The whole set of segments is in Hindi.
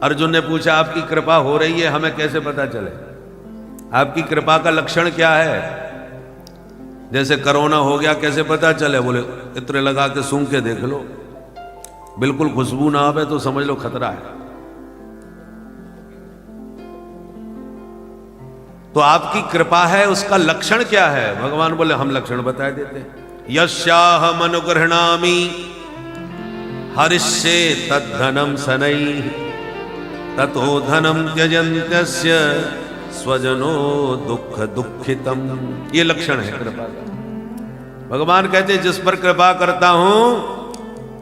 अर्जुन ने पूछा आपकी कृपा हो रही है, हमें कैसे पता चले? आपकी कृपा का लक्षण क्या है? जैसे कोरोना हो गया, कैसे पता चले? बोले इत्र लगा के सूंघ के देख लो, बिल्कुल खुशबू ना आवे तो समझ लो खतरा है। तो आपकी कृपा है, उसका लक्षण क्या है? भगवान बोले हम लक्षण बता देते हैं। यस्याहम अनुगृह्णामि हरिष्ये तद्धनम शनैः ततो धनम त्यजन्त्यस्य स्वजनो दुख दुखितम। ये लक्षण है कृपा का। भगवान कहते हैं जिस पर कृपा करता हूं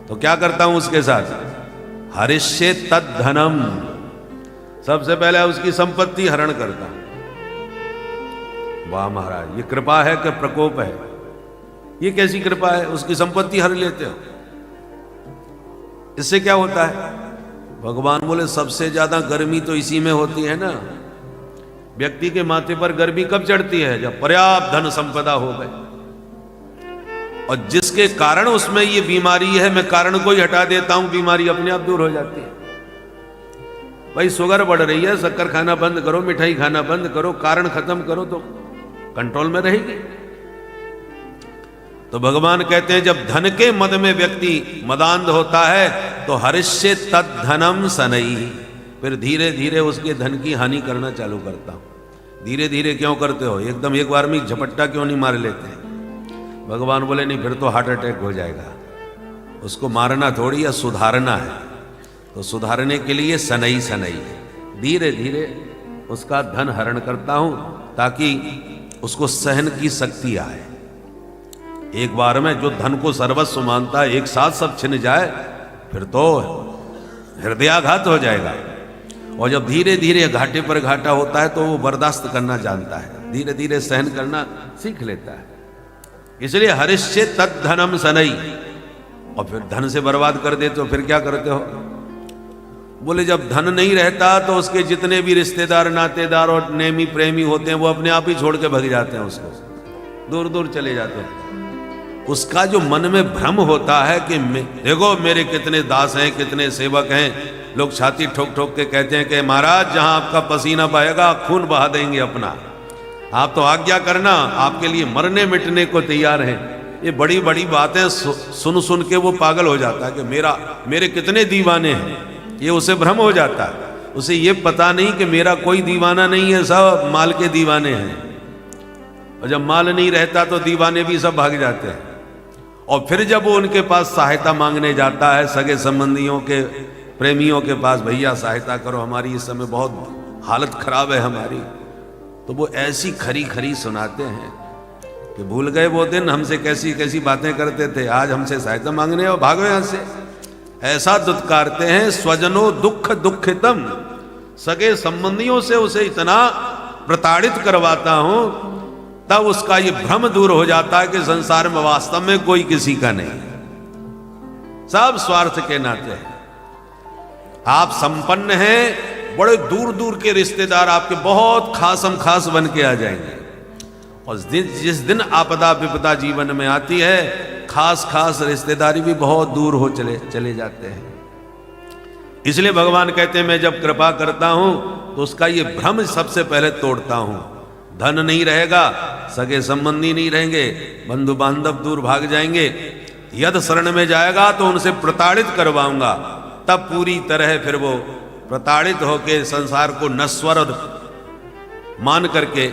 तो क्या करता हूं उसके साथ? हरिष्ये तद्धनम, सबसे पहले उसकी संपत्ति हरण करता हूं। वाह महाराज, ये कृपा है कि प्रकोप है? ये कैसी कृपा है? उसकी संपत्ति हर लेते हो। इससे क्या होता है? भगवान बोले सबसे ज्यादा गर्मी तो इसी में होती है ना। व्यक्ति के माथे पर गर्मी कब चढ़ती है? जब पर्याप्त धन संपदा हो गए, और जिसके कारण उसमें ये बीमारी है, मैं कारण को ही हटा देता हूं, बीमारी अपने आप दूर हो जाती है। भाई शुगर बढ़ रही है, शक्कर खाना बंद करो, मिठाई खाना बंद करो, कारण खत्म करो तो कंट्रोल में रहेगी। तो भगवान कहते हैं जब धन के मद में व्यक्ति मदांध होता है तो हरिष्ये तद्धनम शनैः, फिर धीरे धीरे उसके धन की हानि करना चालू करता हूं। धीरे धीरे क्यों करते हो? एकदम एक बार में झपट्टा क्यों नहीं मार लेते? भगवान बोले नहीं, फिर तो हार्ट अटैक हो जाएगा। उसको मारना थोड़ी या सुधारना है। तो सुधारने के लिए शनैः शनैः धीरे धीरे उसका धन हरण करता हूं, ताकि उसको सहन की शक्ति आए। एक बार में जो धन को सर्वस्व मानता है, एक साथ सब छिन जाए, फिर तो हृदयाघात हो जाएगा। और जब धीरे धीरे घाटे पर घाटा होता है तो वो बर्दाश्त करना जानता है, धीरे धीरे सहन करना सीख लेता है। इसलिए हरिष्ये तद्धनम शनैः। और फिर धन से बर्बाद कर देते हो, फिर क्या करते हो? बोले जब धन नहीं रहता तो उसके जितने भी रिश्तेदार, नातेदार और नेमी प्रेमी होते हैं वो अपने आप ही छोड़ के भग जाते हैं, उसको दूर दूर चले जाते हैं। उसका जो मन में भ्रम होता है कि देखो मेरे कितने दास हैं, कितने सेवक हैं, लोग छाती ठोक ठोक के कहते हैं कि महाराज जहां आपका पसीना बहेगा खून बहा देंगे अपना, आप तो आज्ञा करना, आपके लिए मरने मिटने को तैयार हैं। ये बड़ी बड़ी बातें सुन सुन के वो पागल हो जाता है कि मेरे कितने दीवाने हैं। ये उसे भ्रम हो जाता है। उसे ये पता नहीं कि मेरा कोई दीवाना नहीं है, सब माल के दीवाने हैं। और जब माल नहीं रहता तो दीवाने भी सब भाग जाते हैं। और फिर जब वो उनके पास सहायता मांगने जाता है, सगे संबंधियों के, प्रेमियों के पास, भैया सहायता करो, हमारी इस समय बहुत हालत खराब है हमारी, तो वो ऐसी खरी खरी सुनाते हैं कि भूल गए वो दिन हमसे कैसी कैसी बातें करते थे, आज हमसे सहायता मांगने और भागो यहां से। ऐसा दुत्कारते हैं। स्वजनो दुख दुखितम, सगे संबंधियों से उसे इतना प्रताड़ित करवाता हूं, तब उसका ये भ्रम दूर हो जाता है कि संसार में वास्तव में कोई किसी का नहीं, सब स्वार्थ के नाते हैं। आप संपन्न हैं, बड़े दूर दूर के रिश्तेदार आपके बहुत खासम खास बन के आ जाएंगे। और जिस दिन आपदा विपदा जीवन में आती है, खास खास रिश्तेदारी भी बहुत दूर हो चले जाते हैं। इसलिए भगवान कहते हैं मैं जब कृपा करता हूं तो उसका ये भ्रम सबसे पहले तोड़ता हूं। धन नहीं रहेगा, सगे संबंधी नहीं रहेंगे, बंधु बांधव दूर भाग जाएंगे, यद शरण में जाएगा तो उनसे प्रताड़ित करवाऊंगा, तब पूरी तरह फिर वो प्रताड़ित होकर संसार को नश्वर मान करके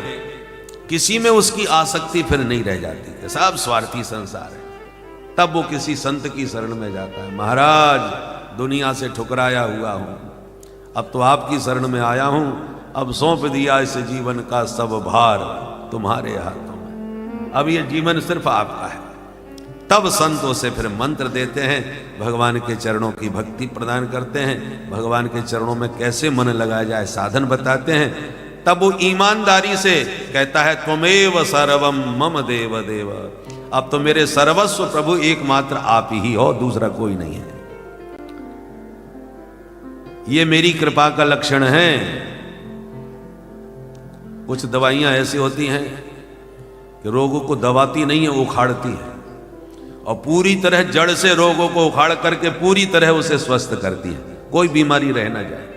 किसी में उसकी आसक्ति फिर नहीं रह जाती, सब स्वार्थी संसार है। तब वो किसी संत की शरण में जाता है। महाराज दुनिया से ठुकराया हुआ हूं, अब तो आपकी शरण में आया हूं, अब सौंप दिया इस जीवन का सब भार तुम्हारे हाथों में, अब ये जीवन सिर्फ आपका है। तब संत उसे फिर मंत्र देते हैं, भगवान के चरणों की भक्ति प्रदान करते हैं, भगवान के चरणों में कैसे मन लगाया जाए साधन बताते हैं। तब वो ईमानदारी से कहता है त्वमेव सर्वम मम देव देव, अब तो मेरे सर्वस्व प्रभु एकमात्र आप ही हो, दूसरा कोई नहीं है। ये मेरी कृपा का लक्षण है। कुछ दवाइयां ऐसी होती हैं कि रोगों को दबाती नहीं है, उखाड़ती है, और पूरी तरह जड़ से रोगों को उखाड़ करके पूरी तरह उसे स्वस्थ करती है, कोई बीमारी रह ना जाए।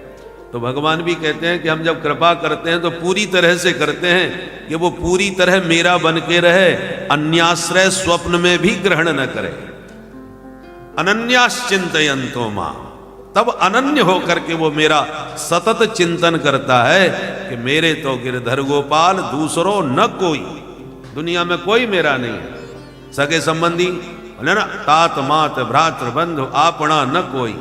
तो भगवान भी कहते हैं कि हम जब कृपा करते हैं तो पूरी तरह से करते हैं कि वो पूरी तरह मेरा बन के रहे, अन्याश्रय स्वप्न में भी ग्रहण न करे। अनन्याश्चिंतयन्तो मां, तब अनन्य होकर के वो मेरा सतत चिंतन करता है कि मेरे तो गिरधर गोपाल दूसरो न कोई, दुनिया में कोई मेरा नहीं है। सगे संबंधी बोले ना, तात मात भ्रातृ बंधु आपना न कोई,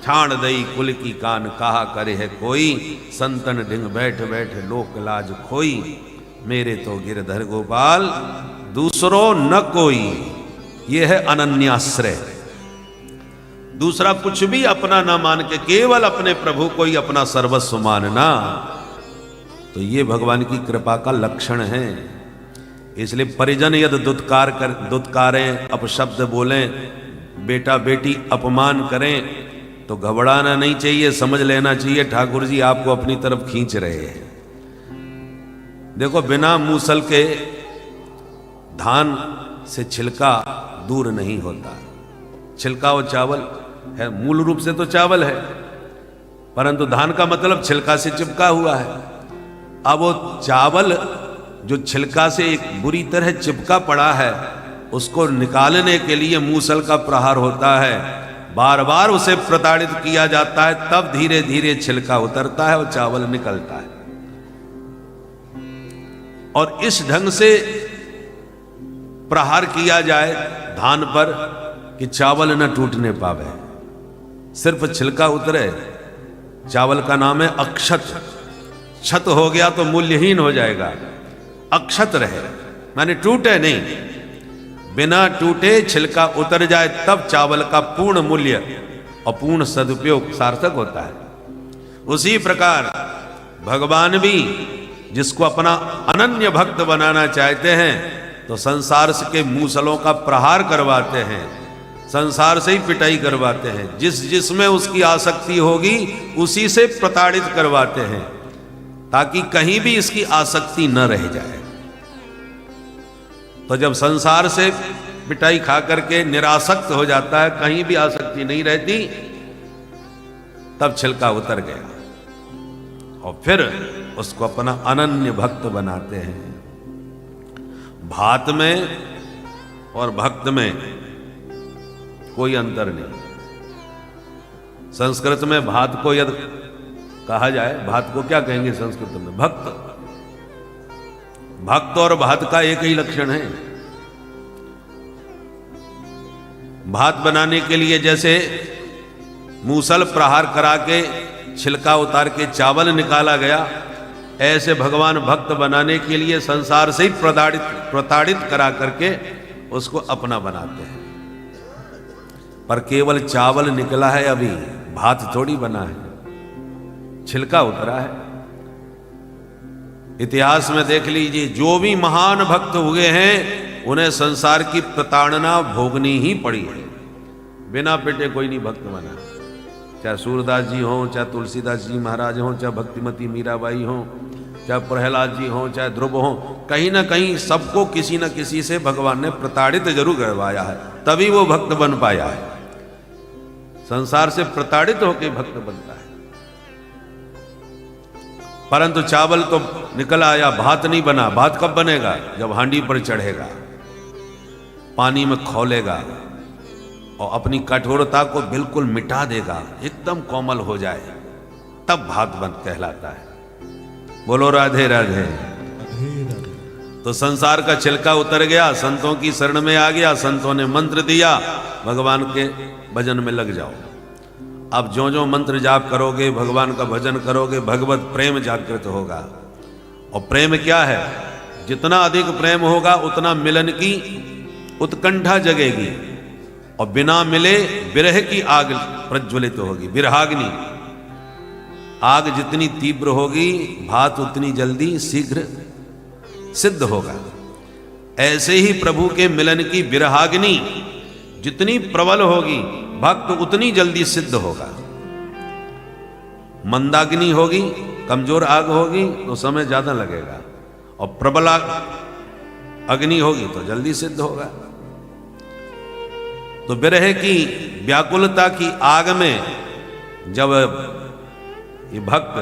छाण दई कुल की कान कहा करे है कोई, संतन ढिंग बैठ बैठ लोक लाज खोई, मेरे तो गिरधर गोपाल दूसरो न कोई। यह है अनन्याश्रय। दूसरा कुछ भी अपना ना मान के केवल अपने प्रभु को ही अपना सर्वस्व मानना, तो ये भगवान की कृपा का लक्षण है। इसलिए परिजन यदि दुत्कारें, अपशब्द बोलें, बेटा बेटी अपमान करें तो घबराना नहीं चाहिए, समझ लेना चाहिए ठाकुर जी आपको अपनी तरफ खींच रहे हैं। देखो, बिना मूसल के धान से छिलका दूर नहीं होता। छिलका और चावल है, मूल रूप से तो चावल है, परंतु धान का मतलब छिलका से चिपका हुआ है। अब वो चावल जो छिलका से एक बुरी तरह चिपका पड़ा है, उसको निकालने के लिए मूसल का प्रहार होता है, बार बार उसे प्रताड़ित किया जाता है, तब धीरे धीरे छिलका उतरता है और चावल निकलता है। और इस ढंग से प्रहार किया जाए धान पर कि चावल न टूटने पावे, सिर्फ छिलका उतरे। चावल का नाम है अक्षत। क्षत हो गया तो मूल्यहीन हो जाएगा, अक्षत रहे माने टूटे नहीं, बिना टूटे छिलका उतर जाए तब चावल का पूर्ण मूल्य और पूर्ण सदुपयोग सार्थक होता है। उसी प्रकार भगवान भी जिसको अपना अनन्य भक्त बनाना चाहते हैं तो संसार के मूसलों का प्रहार करवाते हैं, संसार से ही पिटाई करवाते हैं, जिसमें उसकी आसक्ति होगी उसी से प्रताड़ित करवाते हैं, ताकि कहीं भी इसकी आसक्ति न रह जाए। तो जब संसार से पिटाई खा करके निरासक्त हो जाता है, कहीं भी आसक्ति नहीं रहती, तब छिलका उतर गया और फिर उसको अपना अनन्य भक्त बनाते हैं। भात में और भक्त में कोई अंतर नहीं। संस्कृत में भात को यदि कहा जाए, भात को क्या कहेंगे संस्कृत में? भक्त। भक्त और भात का एक ही लक्षण है। भात बनाने के लिए जैसे मूसल प्रहार करा के छिलका उतार के चावल निकाला गया, ऐसे भगवान भक्त बनाने के लिए संसार से ही प्रताड़ित करा करके उसको अपना बनाते हैं। पर केवल चावल निकला है, अभी भात थोड़ी बना है, छिलका उतरा है। इतिहास में देख लीजिए, जो भी महान भक्त हुए हैं उन्हें संसार की प्रताड़ना भोगनी ही पड़ी है। बिना पिटे कोई नहीं भक्त बना, चाहे सूरदास जी हों, चाहे तुलसीदास जी महाराज हों, चाहे भक्तिमती मीराबाई हों, चाहे प्रहलाद जी हों, चाहे ध्रुव हों, कहीं ना कहीं सबको किसी न किसी से भगवान ने प्रताड़ित जरूर करवाया है, तभी वो भक्त बन पाया है। संसार से प्रताड़ित होकर भक्त बनता है। परंतु चावल तो निकल आया, भात नहीं बना। भात कब बनेगा? जब हांडी पर चढ़ेगा, पानी में खौलेगा और अपनी कठोरता को बिल्कुल मिटा देगा, एकदम कोमल हो जाए, तब भात बन कहलाता है। बोलो राधे राधे। तो संसार का छिलका उतर गया, संतों की शरण में आ गया, संतों ने मंत्र दिया, भगवान के भजन में लग जाओ। अब जो जो मंत्र जाप करोगे, भगवान का भजन करोगे, भगवत प्रेम जागृत होगा। और प्रेम क्या है? जितना अधिक प्रेम होगा उतना मिलन की उत्कंठा जगेगी, और बिना मिले विरह की आग प्रज्वलित होगी, विरहाग्नि। आग जितनी तीव्र होगी, भात उतनी जल्दी शीघ्र सिद्ध होगा। ऐसे ही प्रभु के मिलन की विरहाग्नि जितनी प्रबल होगी, भक्त उतनी जल्दी सिद्ध होगा। मंदाग्नि होगी, कमजोर आग होगी तो समय ज्यादा लगेगा, और प्रबल अग्नि होगी तो जल्दी सिद्ध होगा। तो विरह की व्याकुलता की आग में जब ये भक्त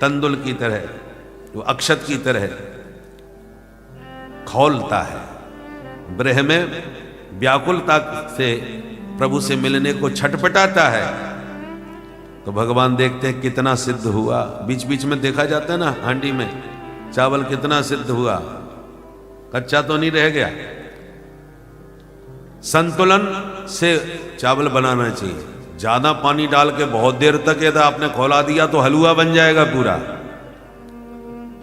तंदुल की तरह, वो अक्षत की तरह खौलता है, ब्रह में व्याकुलता से प्रभु से मिलने को छटपटाता है। तो भगवान देखते हैं कितना सिद्ध हुआ। बीच बीच में देखा जाता है ना हांडी में चावल कितना सिद्ध हुआ, कच्चा तो नहीं रह गया। संतुलन से चावल बनाना चाहिए। ज्यादा पानी डाल के बहुत देर तक यदि आपने खौला दिया तो हलवा बन जाएगा पूरा,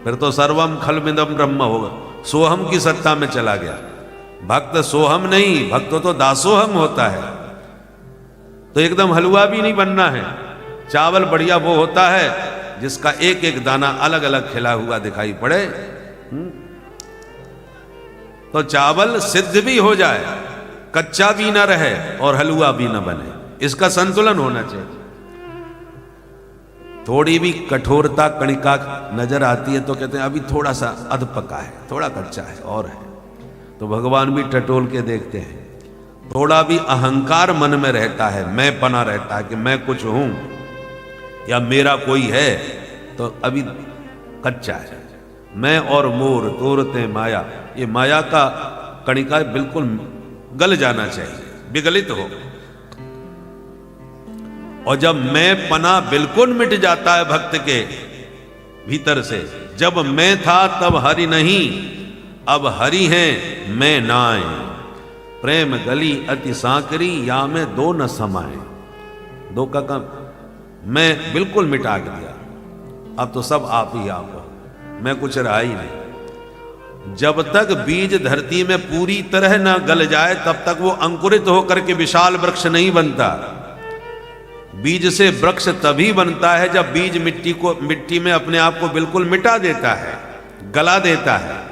फिर तो सर्वम खलमिदम ब्रह्म होगा, सोहम की सत्ता में चला गया। भक्त सोहम नहीं, भक्त तो दासोहम होता है। तो एकदम हलवा भी नहीं बनना है। चावल बढ़िया वो होता है जिसका एक एक दाना अलग अलग खिला हुआ दिखाई पड़े। तो चावल सिद्ध भी हो जाए, कच्चा भी ना रहे और हलवा भी ना बने, इसका संतुलन होना चाहिए। थोड़ी भी कठोरता कणिका नजर आती है तो कहते हैं अभी थोड़ा सा अध पका है, थोड़ा कच्चा है और है। तो भगवान भी टटोल के देखते हैं। थोड़ा भी अहंकार मन में रहता है, मैं पना रहता है कि मैं कुछ हूं या मेरा कोई है, तो अभी कच्चा है। मैं और मोर तोरते माया, ये माया का कणिका बिल्कुल गल जाना चाहिए, विगलित हो। और जब मैं पना बिल्कुल मिट जाता है भक्त के भीतर से, जब मैं था तब हरि नहीं, अब हरि हैं मैं नाय, प्रेम गली अति सांकरी या में दो न समाए। दो का कम मैं बिल्कुल मिटा दिया, अब तो सब आप ही आप हो, मैं कुछ रहा ही नहीं। जब तक बीज धरती में पूरी तरह ना गल जाए तब तक वो अंकुरित होकर के विशाल वृक्ष नहीं बनता। बीज से वृक्ष तभी बनता है जब बीज मिट्टी में अपने आप को बिल्कुल मिटा देता है, गला देता है।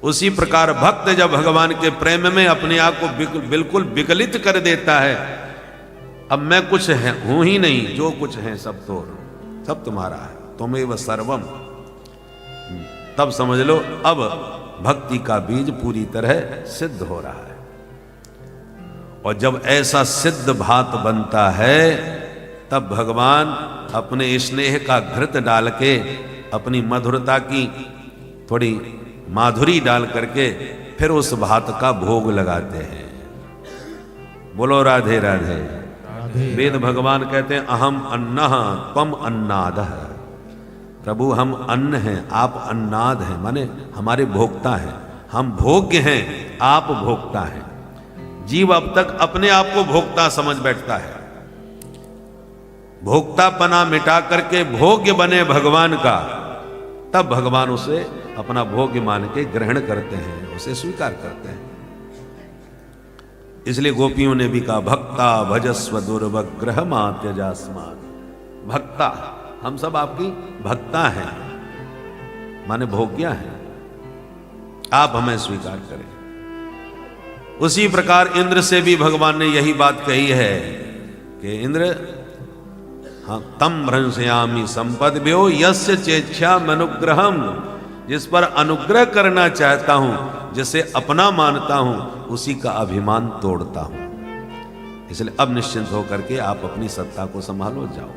उसी प्रकार भक्त जब भगवान के प्रेम में अपने आप को बिल्कुल विकलित कर देता है, अब मैं कुछ हूं ही नहीं, जो कुछ है सब तुम्हारा है, तुमेव सर्वम, तब समझ लो अब भक्ति का बीज पूरी तरह सिद्ध हो रहा है। और जब ऐसा सिद्ध भात बनता है तब भगवान अपने स्नेह का घृत डाल के, अपनी मधुरता की थोड़ी माधुरी डाल करके फिर उस भात का भोग लगाते हैं। बोलो राधे राधे। वेद भगवान कहते हैं अहम अन्नः त्वम अन्नादः, प्रभु हम अन्न हैं, आप अन्नाद हैं, माने हमारे भोक्ता हैं। हम भोग्य हैं, आप भोक्ता हैं। जीव अब तक अपने आप को भोक्ता समझ बैठता है। भोक्तापना मिटा करके भोग्य बने भगवान का, तब भगवान उसे अपना भोग्य मान के ग्रहण करते हैं, उसे स्वीकार करते हैं। इसलिए गोपियों ने भी कहा भक्ता भजस्व दुर्वग्रह मात्यजास्मात्। भक्ता, हम सब आपकी भक्ता हैं, माने भोग्या हैं, आप हमें स्वीकार करें। उसी प्रकार इंद्र से भी भगवान ने यही बात कही है कि इंद्र हाँ तम भ्रंशयामि संपद्भ्यो यस्य चेच्छा अनुग्रहम, जिस पर अनुग्रह करना चाहता हूं, जिसे अपना मानता हूं, उसी का अभिमान तोड़ता हूं। इसलिए अब निश्चिंत होकर के आप अपनी सत्ता को संभालो, जाओ।